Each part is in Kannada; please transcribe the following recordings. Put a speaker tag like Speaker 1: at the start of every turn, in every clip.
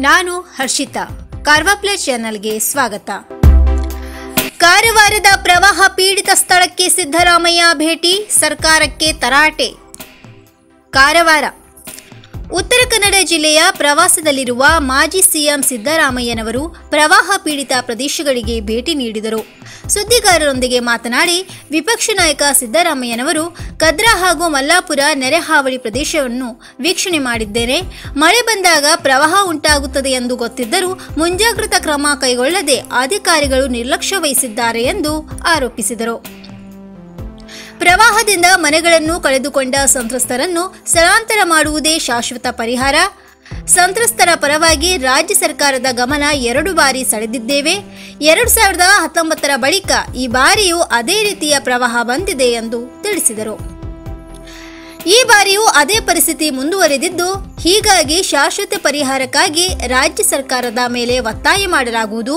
Speaker 1: ನಾನು ಹರ್ಷಿತಾ, ಕಾರ್ವಾ ಪ್ಲಸ್ ಚಾನೆಲ್ಗೆ ಸ್ವಾಗತ. ಕಾರವಾರದ ಪ್ರವಾಹ ಪೀಡಿತ ಸ್ಥಳಕ್ಕೆ ಸಿದ್ದರಾಮಯ್ಯ ಭೇಟಿ, ಸರ್ಕಾರಕ್ಕೆ ತರಾಟೆ. ಕಾರವಾರ ಉತ್ತರ ಕನ್ನಡ ಜಿಲ್ಲೆಯ ಪ್ರವಾಸದಲ್ಲಿರುವ ಮಾಜಿ ಸಿಎಂ ಸಿದ್ದರಾಮಯ್ಯನವರು ಪ್ರವಾಹ ಪೀಡಿತ ಪ್ರದೇಶಗಳಿಗೆ ಭೇಟಿ ನೀಡಿದರು. ಸುದ್ದಿಗಾರರೊಂದಿಗೆ ಮಾತನಾಡಿ, ವಿಪಕ್ಷ ನಾಯಕ ಸಿದ್ದರಾಮಯ್ಯನವರು ಕದ್ರಾ ಹಾಗೂ ಮಲ್ಲಾಪುರ ನೆರೆಹಾವಳಿ ಪ್ರದೇಶವನ್ನು ವೀಕ್ಷಣೆ ಮಾಡಿದ್ದೇನೆ. ಮಳೆ ಬಂದಾಗ ಪ್ರವಾಹ ಉಂಟಾಗುತ್ತದೆ ಎಂದು ಗೊತ್ತಿದ್ದರೂ ಮುಂಜಾಗ್ರತಾ ಕ್ರಮ ಕೈಗೊಳ್ಳದೆ ಅಧಿಕಾರಿಗಳು ನಿರ್ಲಕ್ಷ್ಯ ವಹಿಸಿದ್ದಾರೆ ಎಂದು ಆರೋಪಿಸಿದರು. ಪ್ರವಾಹದಿಂದ ಮನೆಗಳನ್ನು ಕಳೆದುಕೊಂಡ ಸಂತ್ರಸ್ತರನ್ನು ಸ್ಥಳಾಂತರ ಮಾಡುವುದೇ ಶಾಶ್ವತ ಪರಿಹಾರ. ಸಂತ್ರಸ್ತರ ಪರವಾಗಿ ರಾಜ್ಯ ಸರ್ಕಾರದ ಗಮನ 2 ಬಾರಿ ಸೆಳೆದಿದ್ದೇವೆ. 2019 ಬಳಿಕ ಈ ಬಾರಿಯೂ ಅದೇ ರೀತಿಯ ಪ್ರವಾಹ ಬಂದಿದೆ ಎಂದು ತಿಳಿಸಿದರು. ಈ ಬಾರಿಯೂ ಅದೇ ಪರಿಸ್ಥಿತಿ ಮುಂದುವರೆದಿದ್ದು, ಹೀಗಾಗಿ ಶಾಶ್ವತ ಪರಿಹಾರಕ್ಕಾಗಿ ರಾಜ್ಯ ಸರ್ಕಾರದ ಮೇಲೆ ಒತ್ತಾಯ ಮಾಡಲಾಗುವುದು.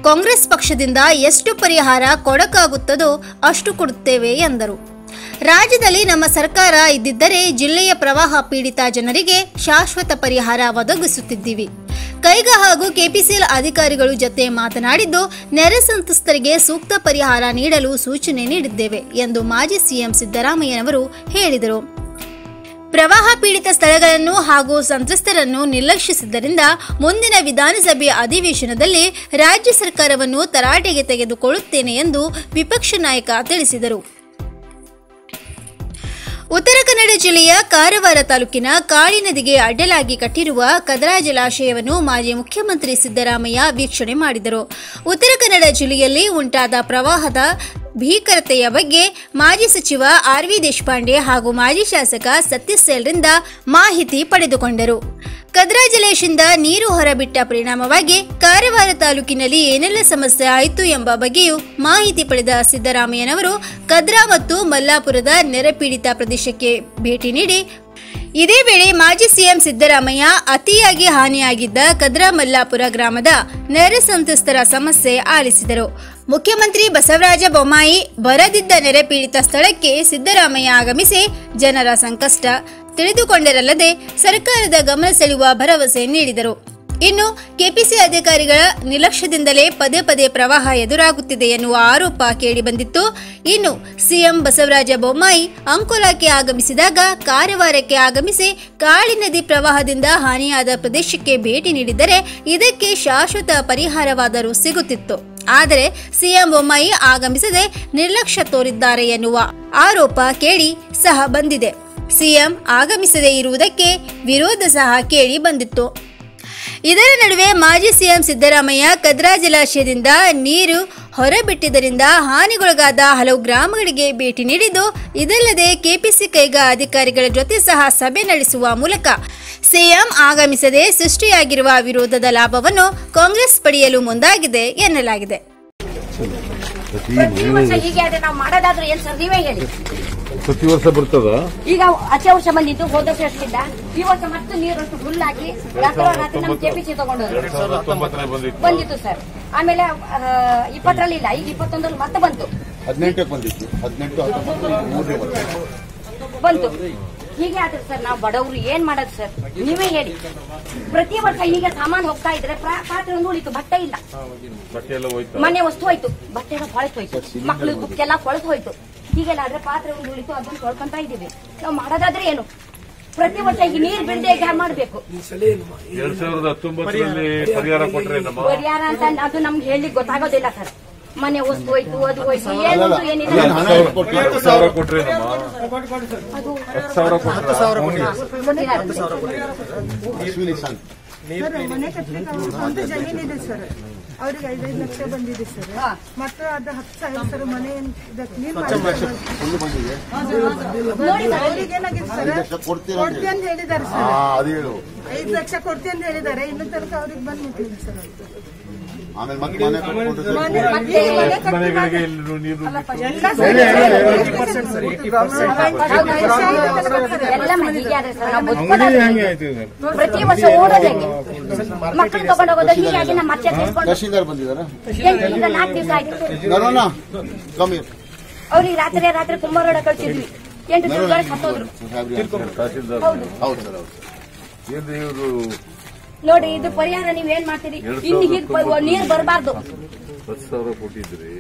Speaker 1: ಕಾಂಗ್ರೆಸ್ ಪಕ್ಷದಿಂದ ಎಷ್ಟು ಪರಿಹಾರ ಕೊಡಕ್ಕಾಗುತ್ತದೋ ಅಷ್ಟು ಕೊಡುತ್ತೇವೆ ಎಂದರು. ರಾಜ್ಯದಲ್ಲಿ ನಮ್ಮ ಸರ್ಕಾರ ಇದ್ದಿದ್ದರೆ ಜಿಲ್ಲೆಯ ಪ್ರವಾಹ ಪೀಡಿತ ಜನರಿಗೆ ಶಾಶ್ವತ ಪರಿಹಾರ ಒದಗಿಸುತ್ತಿದ್ದೀವಿ. ಕೈಗಾ ಹಾಗೂ ಕೆಪಿಸಿಎಲ್ ಅಧಿಕಾರಿಗಳು ಜೊತೆ ಮಾತನಾಡಿದ್ದು, ನೆರೆ ಸಂತ್ರಸ್ತರಿಗೆ ಸೂಕ್ತ ಪರಿಹಾರ ನೀಡಲು ಸೂಚನೆ ನೀಡಿದ್ದೇವೆ ಎಂದು ಮಾಜಿ ಸಿಎಂ ಸಿದ್ದರಾಮಯ್ಯನವರು ಹೇಳಿದರು. ಪ್ರವಾಹ ಪೀಡಿತ ಸ್ಥಳಗಳನ್ನು ಹಾಗೂ ಸಂತ್ರಸ್ತರನ್ನು ನಿರ್ಲಕ್ಷಿಸಿದ್ದರಿಂದ ಮುಂದಿನ ವಿಧಾನಸಭೆ ಅಧಿವೇಶನದಲ್ಲಿ ರಾಜ್ಯ ಸರ್ಕಾರವನ್ನು ತರಾಟೆಗೆ ತೆಗೆದುಕೊಳ್ಳುತ್ತೇನೆ ಎಂದು ವಿಪಕ್ಷ ನಾಯಕ ತಿಳಿಸಿದರು. ಉತ್ತರ ಕನ್ನಡ ಜಿಲ್ಲೆಯ ಕಾರವಾರ ತಾಲೂಕಿನ ಕಾಳಿ ನದಿಗೆ ಅಡ್ಡಲಾಗಿ ಕಟ್ಟಿರುವ ಕದ್ರಾ ಜಲಾಶಯವನ್ನು ಮಾಜಿ ಮುಖ್ಯಮಂತ್ರಿ ಸಿದ್ದರಾಮಯ್ಯ ವೀಕ್ಷಣೆ ಮಾಡಿದರು. ಉತ್ತರ ಕನ್ನಡ ಜಿಲ್ಲೆಯಲ್ಲಿ ಉಂಟಾದ ಪ್ರವಾಹದ ಭೀಕರತೆಯ ಬಗ್ಗೆ ಮಾಜಿ ಸಚಿವ ಆರ್.ವಿ. ದೇಶಪಾಂಡೆ ಹಾಗೂ ಮಾಜಿ ಶಾಸಕ ಸತ್ಯಸೇಲ್ರಿಂದ ಮಾಹಿತಿ ಪಡೆದುಕೊಂಡರು. ಕದ್ರಾ ಜಲಾಶಯದಿಂದ ನೀರು ಹೊರಬಿಟ್ಟ ಪರಿಣಾಮವಾಗಿ ಕಾರವಾರ ತಾಲೂಕಿನಲ್ಲಿ ಏನೆಲ್ಲ ಸಮಸ್ಯೆ ಆಯಿತು ಎಂಬ ಬಗ್ಗೆಯೂ ಮಾಹಿತಿ ಪಡೆದ ಸಿದ್ದರಾಮಯ್ಯನವರು ಕದ್ರಾ ಮತ್ತು ಮಲ್ಲಾಪುರದ ನೆರೆ ಪೀಡಿತ ಪ್ರದೇಶಕ್ಕೆ ಭೇಟಿ ನೀಡಿ, ಇದೇ ವೇಳೆ ಮಾಜಿ ಸಿಎಂ ಸಿದ್ದರಾಮಯ್ಯ ಅತಿಯಾಗಿ ಹಾನಿಯಾಗಿದ್ದ ಕದ್ರಾ ಮಲ್ಲಾಪುರ ಗ್ರಾಮದ ನೆರೆ ಸಂತ್ರಸ್ತರ ಸಮಸ್ಯೆ ಆಲಿಸಿದರು. ಮುಖ್ಯಮಂತ್ರಿ ಬಸವರಾಜ ಬೊಮ್ಮಾಯಿ ಬರದಿದ್ದ ನೆರೆ ಪೀಡಿತ ಸ್ಥಳಕ್ಕೆ ಸಿದ್ದರಾಮಯ್ಯ ಆಗಮಿಸಿ ಜನರ ಸಂಕಷ್ಟ ತಿಳಿದುಕೊಂಡರಲ್ಲದೆ ಸರ್ಕಾರದ ಗಮನ ಸೆಳೆಯುವ ಭರವಸೆ ನೀಡಿದರು. ಇನ್ನು ಕೆಪಿಸಿ ಅಧಿಕಾರಿಗಳ ನಿರ್ಲಕ್ಷ್ಯದಿಂದಲೇ ಪದೇ ಪದೇ ಪ್ರವಾಹ ಎದುರಾಗುತ್ತಿದೆ ಎನ್ನುವ ಆರೋಪ ಕೇಳಿಬಂದಿತ್ತು. ಇನ್ನು ಸಿಎಂ ಬಸವರಾಜ ಬೊಮ್ಮಾಯಿ ಅಂಕೋಲಾಕ್ಕೆ ಆಗಮಿಸಿದಾಗ ಕಾರವಾರಕ್ಕೆ ಆಗಮಿಸಿ ಕಾಳಿ ನದಿ ಪ್ರವಾಹದಿಂದ ಹಾನಿಯಾದ ಪ್ರದೇಶಕ್ಕೆ ಭೇಟಿ ನೀಡಿದರೆ ಇದಕ್ಕೆ ಶಾಶ್ವತ ಪರಿಹಾರವಾದರೂ ಸಿಗುತ್ತಿತ್ತು. ಆದರೆ ಸಿಎಂ ಬೊಮ್ಮಾಯಿ ಆಗಮಿಸದೆ ನಿರ್ಲಕ್ಷ್ಯ ತೋರಿದ್ದಾರೆ ಎನ್ನುವ ಆರೋಪ ಕೇಳಿ ಸಹ ಬಂದಿದೆ. ಸಿಎಂ ಆಗಮಿಸದೇ ಇರುವುದಕ್ಕೆ ವಿರೋಧ ಸಹ ಕೇಳಿ ಬಂದಿತ್ತು. ಇದರ ನಡುವೆ ಮಾಜಿ ಸಿಎಂ ಸಿದ್ದರಾಮಯ್ಯ ಕದ್ರಾ ಜಲಾಶಯದಿಂದ ನೀರು ಹೊರಬಿಟ್ಟಿದ್ದರಿಂದ ಹಾನಿಗೊಳಗಾದ ಹಲವು ಗ್ರಾಮಗಳಿಗೆ ಭೇಟಿ ನೀಡಿದ್ದು, ಇದಲ್ಲದೆ ಕೆಪಿಸಿ ಕೈಗಾ ಅಧಿಕಾರಿಗಳ ಜೊತೆ ಸಹ ಸಭೆ ನಡೆಸುವ ಮೂಲಕ ಸಿಎಂ ಆಗಮಿಸದೆ ಸೃಷ್ಟಿಯಾಗಿರುವ ವಿರೋಧದ ಲಾಭವನ್ನು ಕಾಂಗ್ರೆಸ್ ಪಡೆಯಲು ಮುಂದಾಗಿದೆ ಎನ್ನಲಾಗಿದೆ.
Speaker 2: ಪ್ರತಿ ವರ್ಷ ಬರ್ತದ. ಈಗ
Speaker 3: ಆಚೆ ವರ್ಷ ಬಂದಿತ್ತು, ಹೋದ ವರ್ಷ ಅಷ್ಟಿಲ್ಲ. ಈ ವರ್ಷ ಮತ್ತೆ ನೀರು ಫುಲ್ ಆಗಿ ರಾತ್ರಿ ನಮ್ಮ ಕೆಪಿಸಿ ತಗೊಂಡು ಬಂದಿತ್ತು ಸರ್. ಆಮೇಲೆ 20ರಲ್ಲಿ ಇಲ್ಲ, ಈಗ 21ರಲ್ಲಿ ಮತ್ತೆ ಬಂತು.
Speaker 2: 18 ಬಂದಿತ್ತು, 18
Speaker 3: ಬಂತು. ಹೀಗೆ ಆದ್ರೆ ಸರ್ ನಾವು ಬಡವರು ಏನ್ ಮಾಡೋದು ಸರ್, ನೀವೇ ಹೇಳಿ. ಪ್ರತಿ ವರ್ಷ ಈಗ ಸಾಮಾನು ಹೋಗ್ತಾ ಇದ್ರೆ ಪಾತ್ರೆ ಒಂದು ಉಳಿತು, ಬಟ್ಟೆ ಇಲ್ಲ, ಮನೆ ವಸ್ತು ಹೋಯ್ತು, ಬಟ್ಟೆ ಎಲ್ಲ ಕೊಳೆತು ಹೋಯ್ತು, ಮಕ್ಳು ಬುಕ್ ಎಲ್ಲ ಕೊಳೆತು ಹೋಯ್ತು. ಹೀಗೆಲ್ಲ ಆದ್ರೆ ಪಾತ್ರೆ ಒಂದು ಉಳಿತು, ಅದನ್ನು ತೊಳ್ಕೊಂತ ಇದ್ದೀವಿ. ನಾವು ಮಾಡೋದಾದ್ರೆ ಏನು, ಪ್ರತಿ ವರ್ಷ ಈಗ ನೀರು ಬಿಡದೆ ಈಗ ಮಾಡ್ಬೇಕು.
Speaker 2: 2019 ಪರಿಹಾರ
Speaker 3: ಅಂತ ಅದು ನಮ್ಗೆ ಹೇಳಿ ಗೊತ್ತಾಗೋದಿಲ್ಲ ಸರ್. ಮನೆ ವಸ್ತು ಹೋಯ್ತು, ಅದು ಹೋಯ್ತು, ಏನಂತೂ ಏನಿಲ್ಲ.
Speaker 4: ಮನೆ ಕಟ್ಟಲಿಕ್ಕೆ ಒಂದು ಜಮೀನ್ ಇದೆ ಸರ್, ಅವ್ರಿಗೆ 5 ಲಕ್ಷ ಬಂದಿದೆ ಸರ್. ಮತ್ತೆ ಅದು 10,000 ಸರ್ ಮನೆ ಕ್ಲೀನ್ ಅವ್ರಿಗೆ ಏನಾಗಿದೆ ಸರ್, ಕೊಡ್ತಿ ಅಂತ ಹೇಳಿದ್ದಾರೆ ಸರ್. 5 ಲಕ್ಷ ಕೊಡ್ತಿ ಅಂತ ಹೇಳಿದ್ದಾರೆ, ಇನ್ನು ತನಕ ಅವ್ರಿಗೆ ಬಂದ್ ಮುಟ್ಟಿಲ್ಲ ಸರ್.
Speaker 3: ಪ್ರತಿ ವರ್ಷ ಓಡೋದೇ ಮಕ್ಕಳು ತಗೊಂಡೋಗೋದು. ಹೀಗಾಗಿ ನಮ್ಮ ಮತ್ತೆ
Speaker 2: ತಹಶೀಲ್ದಾರ್ ಬಂದಿದ್ದಾರೆ,
Speaker 3: 4 ದಿವಸ ಆಯ್ತು. ಅವ್ರಿಗೆ ರಾತ್ರಿ ಕುಂಬಾರೋಡ ಕಳ್ಸಿದ್ವಿ, 8 ದಿವಸ ಹತ್ತೋದ್ರು.
Speaker 2: ತಹಶೀಲ್ದಾರ್. ಹೌದು ಸರ್, ಹೌದು.
Speaker 3: ನೋಡಿ ಇದು ಪರಿಹಾರ ನೀವೇನ್ ಮಾಡ್ತೀರಿ? ಇನ್ನು ಹೀಗೆ ನೀರು ಬರಬಾರ್ದು.
Speaker 2: 10,000 ಕೊಟ್ಟಿದ್ರಿ,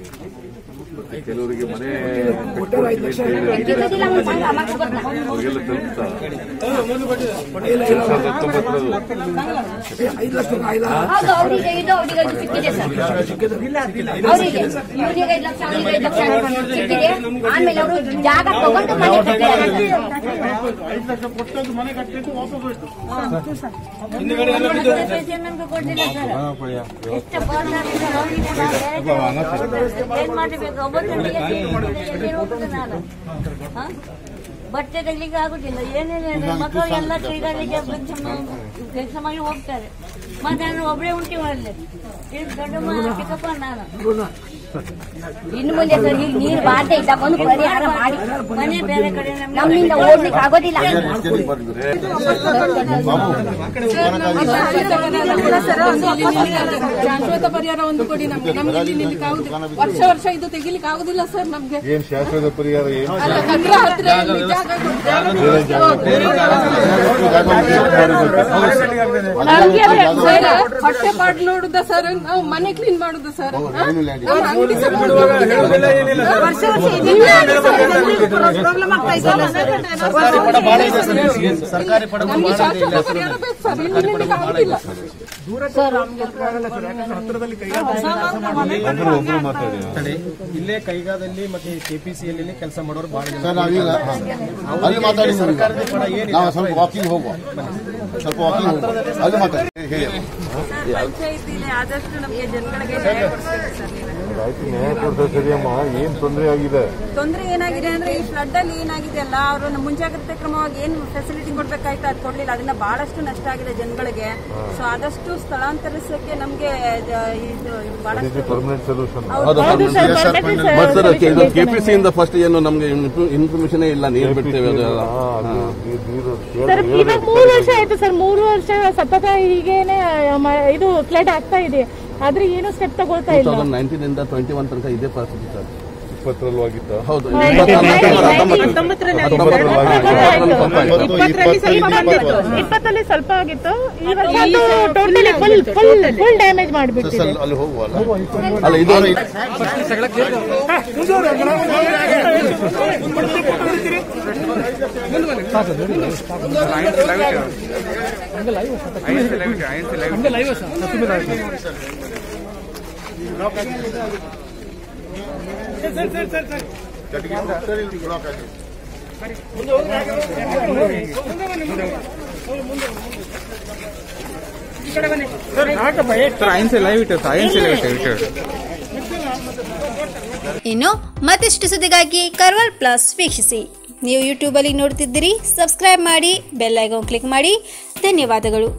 Speaker 2: ಮತ್ತೆ ಕೆಲವರಿಗೆ ಮನೆ
Speaker 3: ಅವ್ರಿಗೆಲ್ಲ
Speaker 2: ತಲುಪ್ತಾ
Speaker 3: ಹೌದು, ಅವರಿಗೆ ಇದು ಅವರಿಗೆ ಸಿಕ್ಕಿದೆ ಸರ್. ಅವರಿಗೆ ಇವರಿಗೆ 5 ಲಕ್ಷ ಅವರಿಗೆ 5 ಲಕ್ಷ ಸಿಕ್ಕಿದೆ. ಆಮೇಲೆ ಅವರು ಜಾಗ ತಗೊಂಡು ಮನೆ ಕಟ್ಟಿದ್ದಾರೆ.
Speaker 2: 5 ಲಕ್ಷ ಕೊಟ್ಟದ್ದು ಮನೆ ಕಟ್ಟಿದ್ದು ವಾಪಸ್ ಹೋಯ್ತು.
Speaker 5: ಏನ್ ಮಾಡಬೇಕು? ನಾನು ಬಟ್ಟೆ ತೆಗಿಲಿಕ್ಕೆ ಆಗುದಿಲ್ಲ, ಏನೇನು ಮಕ್ಕಳು ಎಲ್ಲ ತಿರುಗಾಡಲಿಕ್ಕೆ ಕೆಲಸ ಮಾಡಿ ಹೋಗ್ತಾರೆ. ಮತ್ತೆ ನಾನು ಒಬ್ಬರೇ ಉಂಟು ಮಾಡಲಿ, ದೊಡ್ಡ ಚಿಕ್ಕಪ್ಪ ನಾನು.
Speaker 3: ಇನ್ನು ಮುಂದೆ ಸರ್ ಈಗ ನೀರು ಬಾರದೆ ಇದ್ದಾಗ ಒಂದು ಪರಿಹಾರ ಮಾಡಿ.
Speaker 5: ಮನೆ ಬೇರೆ ಕಡೆ
Speaker 3: ನಮ್ಮಿಂದ ಓಡ್ಲಿಕ್ಕೆ ಆಗೋದಿಲ್ಲ.
Speaker 4: ಶಾಶ್ವತ ಪರಿಹಾರ ಒಂದು ಕೊಡಿ ನಮ್ಗೆ. ನಮ್ಗೆ ನಿಲ್ಲಿಕ್ಕೆ ಆಗುದಿಲ್ಲ, ವರ್ಷ ಇದು ತೆಗಿಲಿಕ್ಕೆ ಆಗುದಿಲ್ಲ ಸರ್ ನಮ್ಗೆ.
Speaker 2: ಏನ್ ಶಾಶ್ವತ ಪರಿಹಾರ? ಏನು
Speaker 4: ಹೊಟ್ಟೆ ಪಾಡ್ ನೋಡುದ ಸರ್, ನಾವು ಮನೆ ಕ್ಲೀನ್ ಮಾಡುದ ಸರ್, ಪ್ರಾಬ್ಲಮ್ ಆಗ್ತಾ ಇದೆ.
Speaker 6: ಸರ್ಕಾರಿ ಪಡ ಇಲ್ಲೇ ಕೈಗಾದಲ್ಲಿ ಮತ್ತೆ ಕೆಪಿಸಿಯಲ್ಲಿ ಕೆಲಸ ಮಾಡೋರು ಬಹಳ
Speaker 2: ಸ್ವಲ್ಪ ವಾಕಿಂಗ್ ಹೋಗುವ, ಸ್ವಲ್ಪ ವಾಕಿಂಗ್ ಹೋಗುವ, ಅಲ್ಲಿ ಮಾತಾಡಿ.
Speaker 5: ಪಂಚಾಯತಿಲಿ ಆದಷ್ಟು ನಮಗೆ ಜನಗಳಿಗೆ
Speaker 2: ನ್ಯಾಯ ಕೊಡ್ತಾ ಸರಿಯಮ್ಮ. ಏನ್ ತೊಂದರೆ ಆಗಿದೆ?
Speaker 5: ತೊಂದರೆ ಏನಾಗಿದೆ ಅಂದ್ರೆ ಈ ಫ್ಲಡ್ ಅಲ್ಲಿ ಏನಾಗಿದೆ ಅಲ್ಲ, ಅವರು ಮುಂಜಾಗ್ರತೆ ಕ್ರಮವಾಗಿ ಏನ್ ಫೆಸಿಲಿಟಿ ಕೊಡ್ಬೇಕಾಯ್ತು ಅದು ಕೊಡ್ಲಿಲ್ಲ. ಅದನ್ನ ಬಹಳಷ್ಟು ನಷ್ಟ ಆಗಿದೆ ಜನಗಳಿಗೆ. ಸೊ ಆದಷ್ಟು ಸ್ಥಳಾಂತರಿಸಕ್ಕೆ ನಮ್ಗೆ ಬಹಳಷ್ಟು
Speaker 2: ಪರ್ಮನೆಂಟ್ ಸೊಲ್ಯೂಷನ್.
Speaker 7: ಕೆಪಿಸಿ ಇಂದ ಫಸ್ಟ್ ಏನು ನಮ್ಗೆ ಇನ್ಫಾರ್ಮೇಶನ್ ಇಲ್ಲ, ನೀರು ಬಿಡ್ತೇವೆ.
Speaker 8: ಸರ್ ಇವಾಗ 3 ವರ್ಷ ಆಯ್ತು ಸರ್, 3 ವರ್ಷ ಸತತ ಹೀಗೇನೆ ಇದು ಫ್ಲಡ್ ಆಗ್ತಾ ಇದೆ, ಆದ್ರೆ ಏನು ಸ್ಟೆಪ್ ತಗೊಳ್ತಾ ಇಲ್ಲ.
Speaker 7: 2019 ಇಂದ 21 ತನಕ ಇದೇ ಪರಿಸ್ಥಿತಿ ಸರ್.
Speaker 2: 20ರಲ್ಲಿ ಆಗಿತ್ತ?
Speaker 7: ಹೌದು,
Speaker 8: 20ಲ್ಲಿ ಸ್ವಲ್ಪ ಆಗಿತ್ತು. ಈ ವರ್ಷ ಟೋಟಲಿ ಫುಲ್ ಡ್ಯಾಮೇಜ್ ಮಾಡಿಬಿಟ್ಟಿದೆ.
Speaker 2: ಅಲ್ಲಿ ಹೋಗುವಲ್ಲ,
Speaker 7: ಅಲ್ಲ ಇದು
Speaker 1: ಇನ್ನು ಮತ್ತಷ್ಟು ಸುದ್ದಿಗಾಗಿ ಕರ್ವಾಲ್ ಪ್ಲಸ್ ವೀಕ್ಷಿಸಿ. ನೀವು ಯೂಟ್ಯೂಬ್ ಅಲ್ಲಿ ನೋಡ್ತಿದ್ದೀರಿ, ಸಬ್ಸ್ಕ್ರೈಬ್ ಮಾಡಿ, ಬೆಲ್ ಐಕಾನ್ ಕ್ಲಿಕ್ ಮಾಡಿ. ಧನ್ಯವಾದಗಳು.